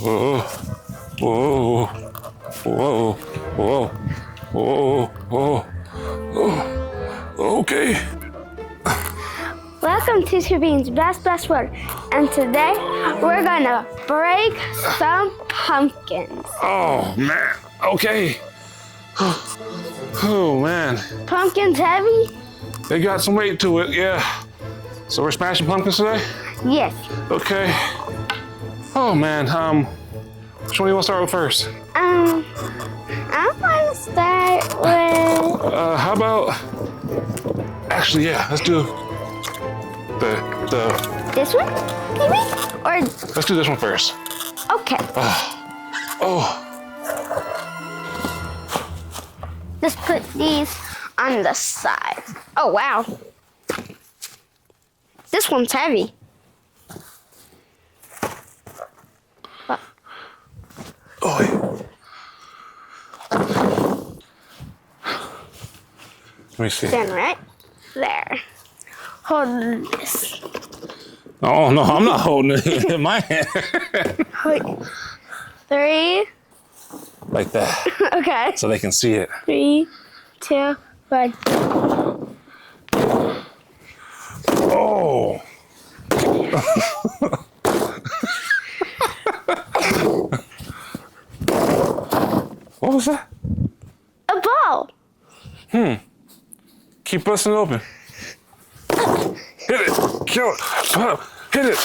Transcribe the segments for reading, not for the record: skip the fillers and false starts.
Whoa. Whoa. Whoa. Whoa. Whoa. Whoa. Oh. Okay. Welcome to Sabine's Best Word, and today we're gonna break some pumpkins. Oh man. Okay. Oh man. Pumpkins heavy? They got some weight to it, yeah. So we're smashing pumpkins today? Yes. Okay. Oh man, which one do you want to start with first? I want to start with... How about, actually, yeah, let's do the... This one, maybe? Or... Let's do this one first. Okay. Oh. Let's put these on the side. Oh, wow. This one's heavy. Oh. Let me see. Stand right there. Hold this. Oh, no, I'm not holding it in my hand. Hold. 3. Like that. Okay. So they can see it. 3, 2, 1. Oh. What was that? A ball. Keep busting it open. Hit it. Kill it. Hit it.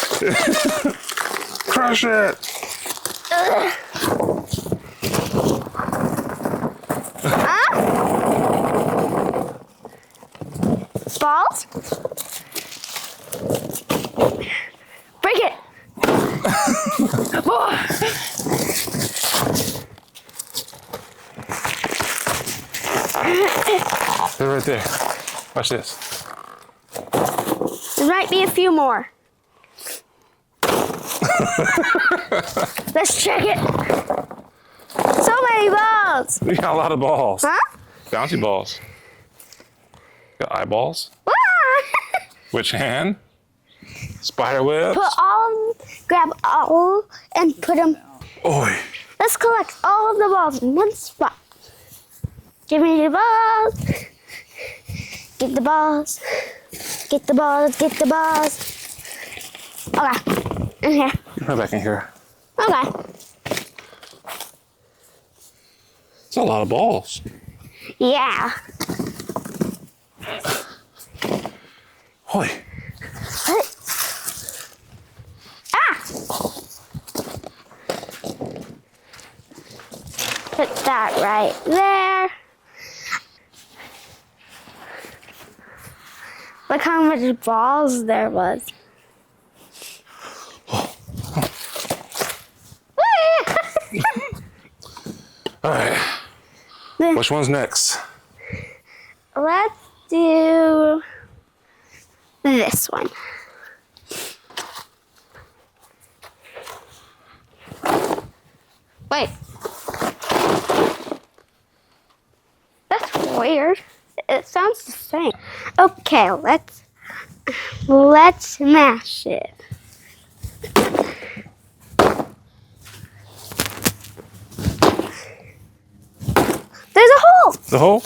Crush it. Balls? Break it. They're right there. Watch this. There might be a few more. Let's check it. So many balls. We got a lot of balls. Huh? Bouncy balls. Got eyeballs. Which hand? Spider webs. Grab all and put them. Oi. Let's collect all of the balls in one spot. Give me the balls. Get the balls. Get the balls. Get the balls. Okay. In here. Right back in here. Okay. It's a lot of balls. Yeah. Oi. Put that right there. Look how much balls there was. All right. Which one's next? Let's do this one. Wait. That's weird. It sounds the same. Okay, let's mash it. There's a hole. The hole?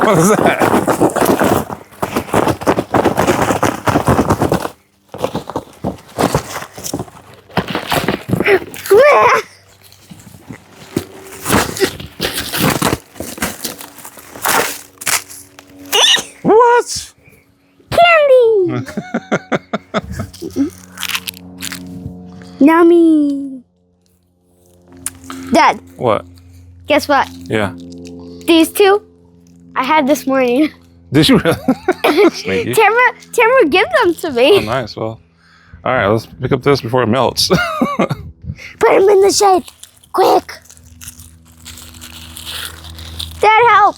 What is that? What? Candy. Yummy. Dad, What? guess what? Yeah. These two I had this morning. Did you really? Sneaky. Tamara, give them to me. Oh, nice. Well, all right. Let's pick up this before it melts. Put them in the shade, quick. Dad, help.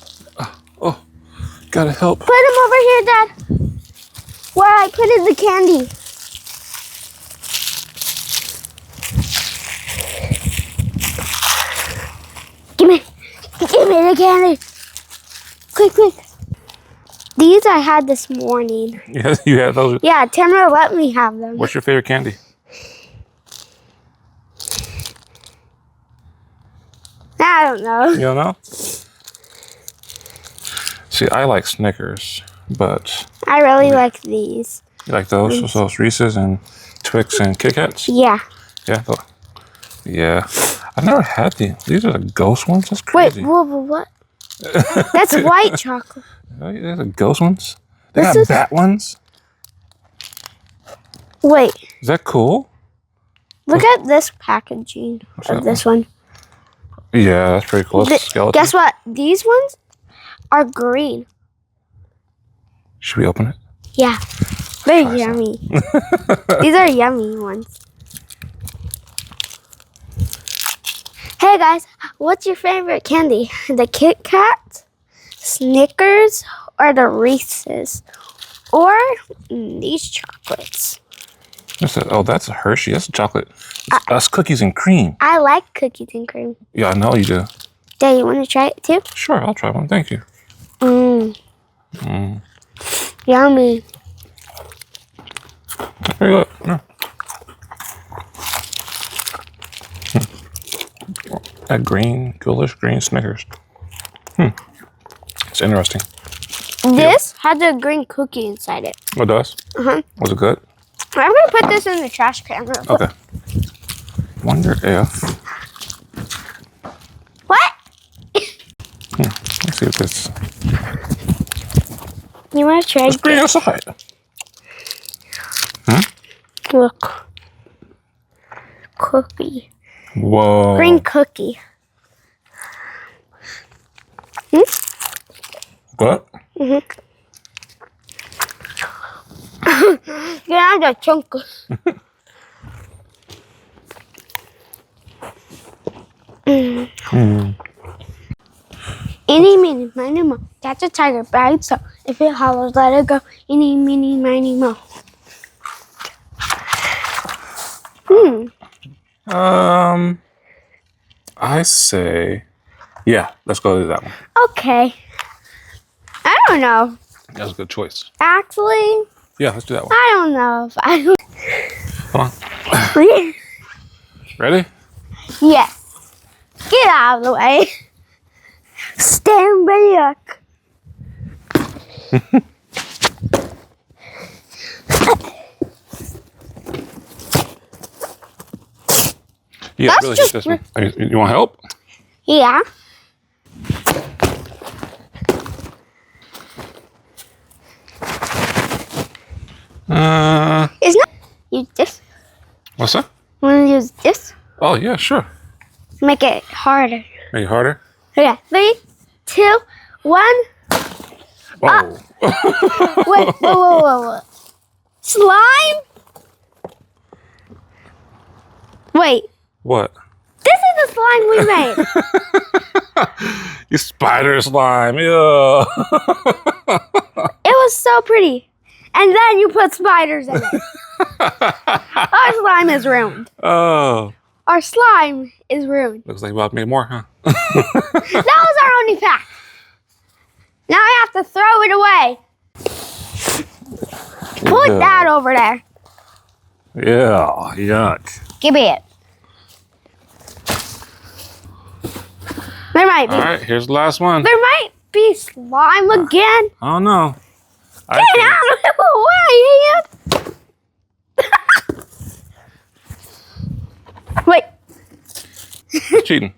Oh, gotta help. Put them over here, Dad. Where I put in the candy. Give me the candy. Quick, quick. These I had this morning. Yeah, you had those. Yeah, Tamara let me have them. What's your favorite candy? I don't know. You don't know? See, I like Snickers, but I really like these. you like those? Those Reese's and Twix and Kit Kats? Yeah. Yeah. Yeah. I've never had these. These are the ghost ones? That's Wait, crazy. what? That's white chocolate. Oh, yeah, the ghost ones? They This got is- bat ones? Wait, Is that cool? look at this packaging that of this one. Yeah, that's pretty cool. That's a skeleton. Guess what? These ones are green. Should we open it? Yeah. They're yummy. These are yummy ones. Hey guys, what's your favorite candy? The Kit Kat, Snickers, or the Reese's? Or these chocolates? What's that? Oh, that's a Hershey. That's a chocolate. That's cookies and cream. I like cookies and cream. Yeah, I know you do. Dad, you want to try it too? Sure, I'll try one. Thank you. Yummy. Here you go. Yeah. That green, ghoulish green Snickers. It's interesting. This has a green cookie inside it. What does? Uh-huh. Was it good? I'm going to put this in the trash can. Real quick. Okay. Wonder if... What? Let's see if this... You want to try It's green inside. Look. Cookie. Whoa. Green cookie. What? Yeah, the chunk. Eeny, meeny, miny, mo. Catch a tiger by itself. If it hollers, let it go. Eeny, meeny, miny, mo. I say... Yeah, let's go to that one. Okay. I don't know. That's a good choice. Actually, Yeah, let's do that one. I don't know if I don't. Come on. Ready? Yes. Get out of the way. Stand back. Yeah, That's really just hit this one. You want help? Yeah. It's not. Use this. What's that? Want to use this? Oh, yeah, sure. Make it harder. Make it harder? Okay. 3, 2, 1. Whoa. Wait. Whoa. Slime? Wait. What? This is the slime we made. You spider slime. Yeah. It was so pretty. And then you put spiders in it. Our slime is ruined. Oh. Our slime is ruined. Looks like you about to make more, huh? That was our only pack. Now I have to throw it away. Put Yeah. that over there. Yeah. Yuck. Give me it. There might be. All right, here's the last one. There might be slime again. I don't know. Get out of the way, Ian. Wait. Cheating.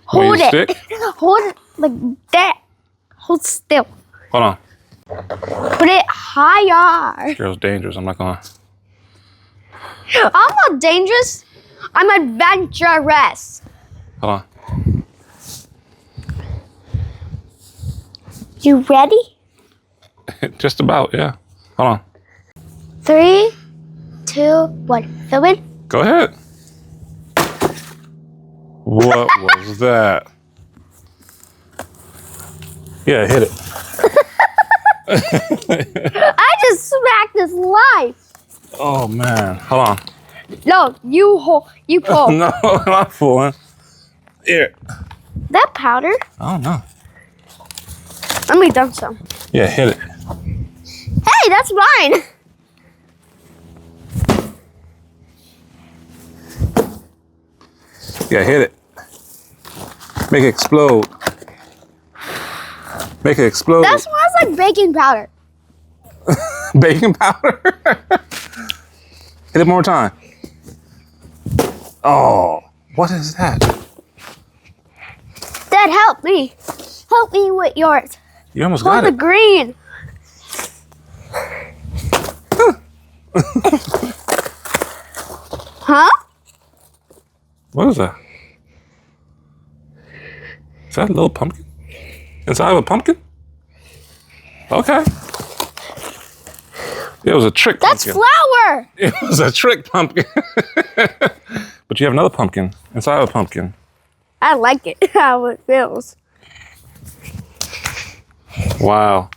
Hold Use it. stick? Hold it like that. Hold still. Hold on. Put it higher. Girl's dangerous. I'm not gonna. I'm not dangerous. I'm adventurous. Hold on. You ready? Just about, yeah. Hold on. 3, 2, 1. Film it. Go ahead. What was that? Yeah, hit it. I just smacked this slime. Oh man. Hold on. No, you pull. No, I'm not fooling. Here. That powder? I don't know. Let me dump some. Yeah, hit it. Hey, that's mine. Yeah, hit it. Make it explode. Make it explode. That smells like baking powder. Baking powder. Hit it one more time. Oh, what is that? Dad, help me. Help me with yours. You almost Hold got the it. green. Huh? What is that? Is that a little pumpkin? Inside of a pumpkin? Okay. It was a trick That's pumpkin. flour. It was a trick pumpkin. But you have another pumpkin inside of a pumpkin. I like it, how it feels. Wow.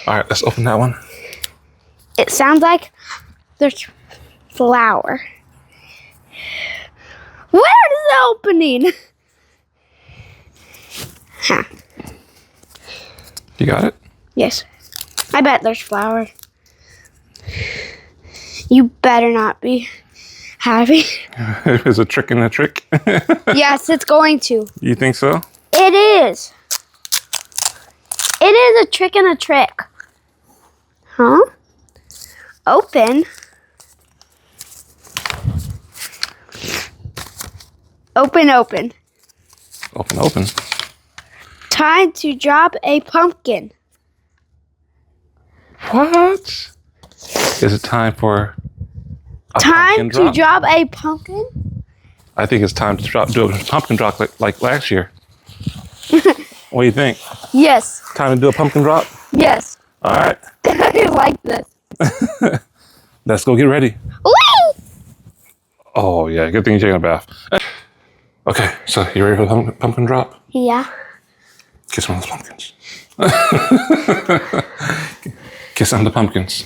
All right, let's open that one. It sounds like there's flour. Where is the opening? Huh. You got it? Yes. I bet there's flour. You better not be happy. It's a trick in a trick. Yes, it's going to. You think so? It is. It is a trick and a trick. Huh? Open. Open, open. Open, open. Time to drop a pumpkin. What? Is it time for a Time pumpkin to drop? drop a pumpkin? I think it's time to do a pumpkin drop like last year. What do you think? Yes. Time to do a pumpkin drop? Yes. All right. I like this. Let's go get ready. Whee! Oh, yeah. Good thing you're taking a bath. Okay, so you ready for the pumpkin drop? Yeah. Kiss one of those pumpkins. Kiss on the pumpkins.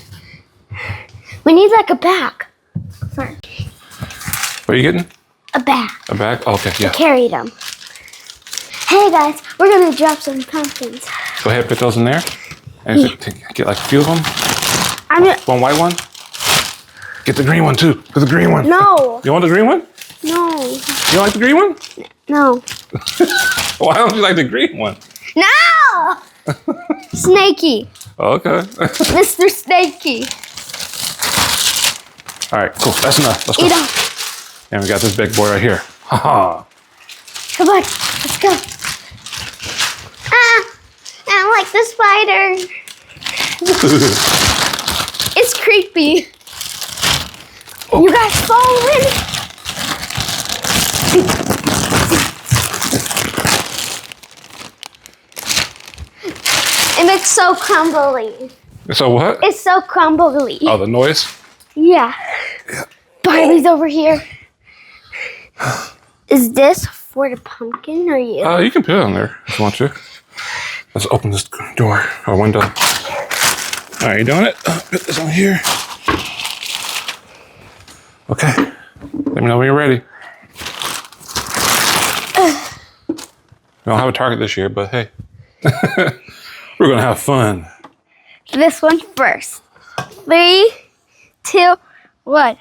We need like a bag. First. What are you getting? A bag. A bag? Oh, okay, yeah. Carry them. Hey guys, we're gonna drop some pumpkins. Go ahead, put those in there. And get like a few of them. I'm gonna, One white one. Get the green one too. Get the green one. no, You want the green one? no, You don't like the green one? no, Why don't you like the green one? no! Snakey, Okay. Mr. Snakey. All right, cool. That's enough. Let's go. Eat 'em. And we got this big boy right here. Haha. Come on, let's go. Ah, I don't like the spider. It's creepy. Oh. You guys following? And it's so crumbly. So what? It's so crumbly. Oh, the noise? Yeah. Barbie's over here. Is this for the pumpkin or you? You can put it on there if you want to. Let's open this door or window. All right, you doing it? Put this on here. Okay. Let me know when you're ready. We don't have a target this year, but hey. We're going to have fun. This one first. 3, 2, 1.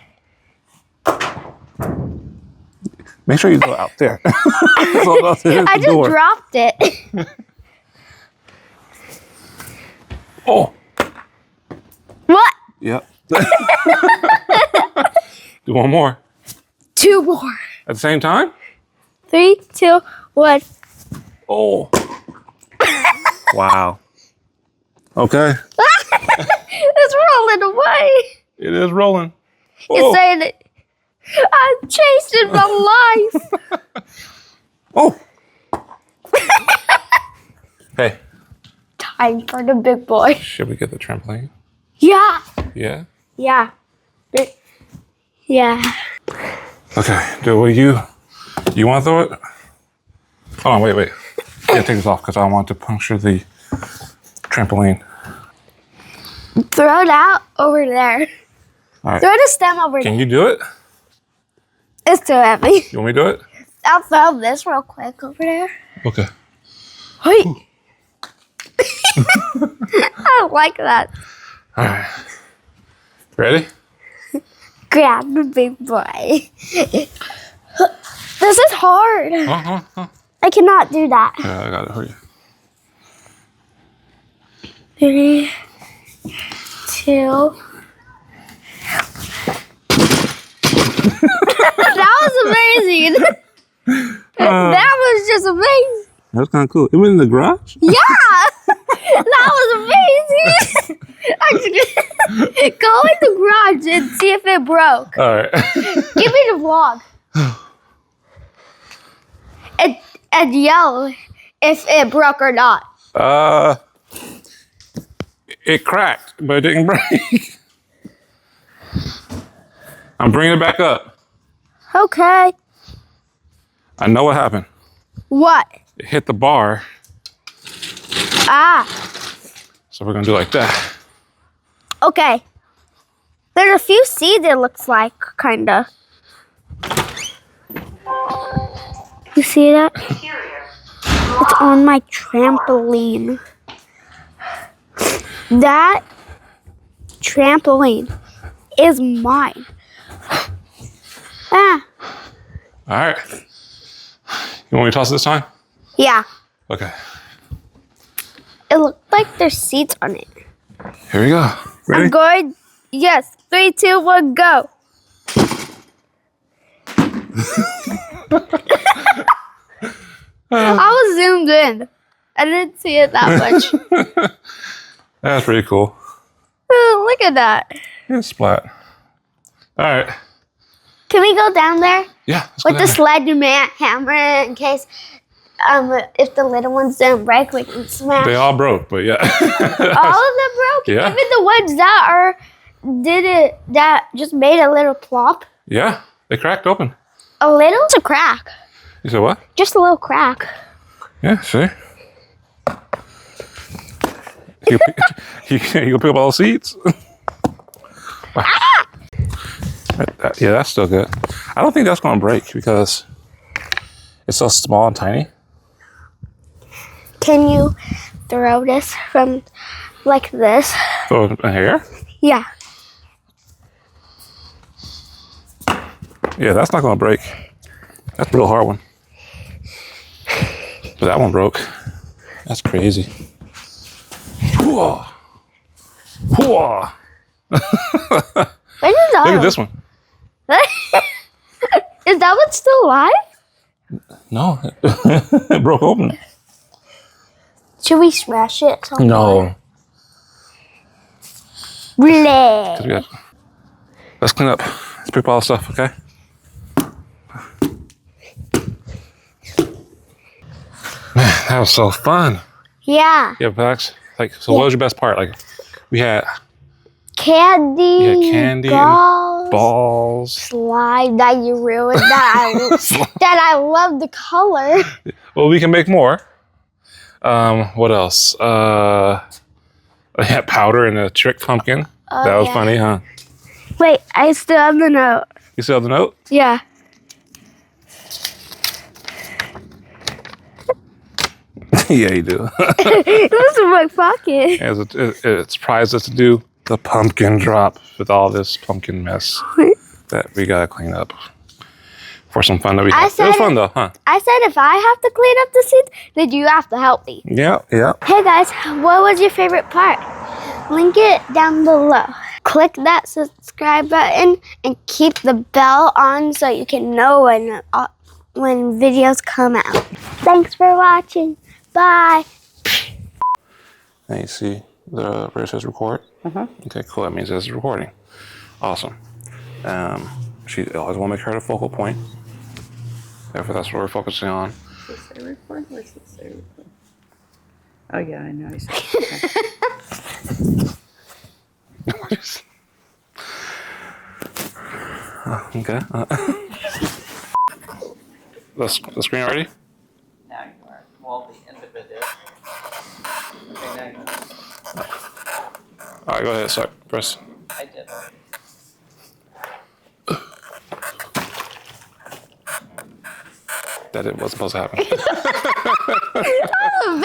Make sure you go out there. So I just dropped it. Oh. What? Yep. Do one more. 2 more. At the same time? 3, 2, 1. Oh. Wow. Okay. It's rolling away. It is rolling. It's Oh. saying that I'm chasing my life. Oh. Hey, Time for the big boy. should we get the trampoline? Yeah. Yeah. Yeah. Yeah. Okay. Do you want to throw it? Hold on. Wait. Yeah, take this off because I want to puncture the trampoline. Throw it out over there. All right. Throw the stem over there. Can you do it? It's too heavy. You want me to do it? I'll throw this real quick over there. Okay. Hey. I like that. All right. Ready? Grab the big boy. This is hard. I cannot do that. Yeah, I got it for you. 3, 2. That was amazing. That was just amazing. That was kind of cool. It was in the garage? Yeah. That was amazing. Actually, go in the garage and see if it broke. All right. Give me the vlog. And yell if it broke or not. It cracked, but it didn't break. I'm bringing it back up. Okay. I know what happened. What? It hit the bar. Ah. So we're gonna do it like that. Okay. There's a few seeds, it looks like, kinda. You see that? It's on my trampoline. That trampoline is mine. Ah. All right. You want me to toss it this time? Yeah. Okay. It looked like there's seeds on it. Here we go. Ready? I'm going. Yes. 3, 2, 1, go. I was zoomed in. I didn't see it that much. That's pretty cool. Oh, look at that. Yeah, splat. All right. Can we go down there Yeah. Let's go with the down sledgehammer hammer in case if the little ones don't break, we can smash. there. They all broke, but yeah. All of them broke. Yeah. Even the ones that just made a little plop. Yeah. They cracked open. A little? It's a crack. You said what? Just a little crack. Yeah. See. You can pick up all the seeds. Yeah, that's still good. I don't think that's going to break because it's so small and tiny. Can you throw this from like this? So in here? Yeah. Yeah, that's not going to break. That's a real hard one. But that one broke. That's crazy. Whoa. Whoa. Where's the Look other at this one. Is that one still alive? No, it broke open. Should we smash it? Somewhere? No. Bleh. Let's clean up. Let's pick up all the stuff, okay? Man, that was so fun. Yeah. Yeah, Pax. Like, so what was your best part? Like, we had Candy. candy balls. balls. Slime that you ruined. That I love the color. Well, we can make more. What else? I had powder and a trick pumpkin. That was funny, huh? Wait, I still have the note. You still have the note? Yeah. Yeah, you do. It was in my pocket. It surprised us to do the pumpkin drop with all this pumpkin mess that we gotta clean up for some fun that we had. It was fun though, huh? I said if I have to clean up the seeds, then you have to help me. Yeah, yeah. Hey guys, what was your favorite part? Link it down below. Click that subscribe button and keep the bell on so you can know when videos come out. Thanks for watching. Bye. Now you see where it says record? Okay, cool. That means it's recording. Awesome. She always want to make her the focal point. Therefore, that's what we're focusing on. Does it say record? Where's it say record? Oh yeah, I know. I see. Okay. The screen already? Now you are. Well, the end of it is. Okay, now you are. All right, go ahead. Start. Press. I did already. That it was supposed to happen. That was a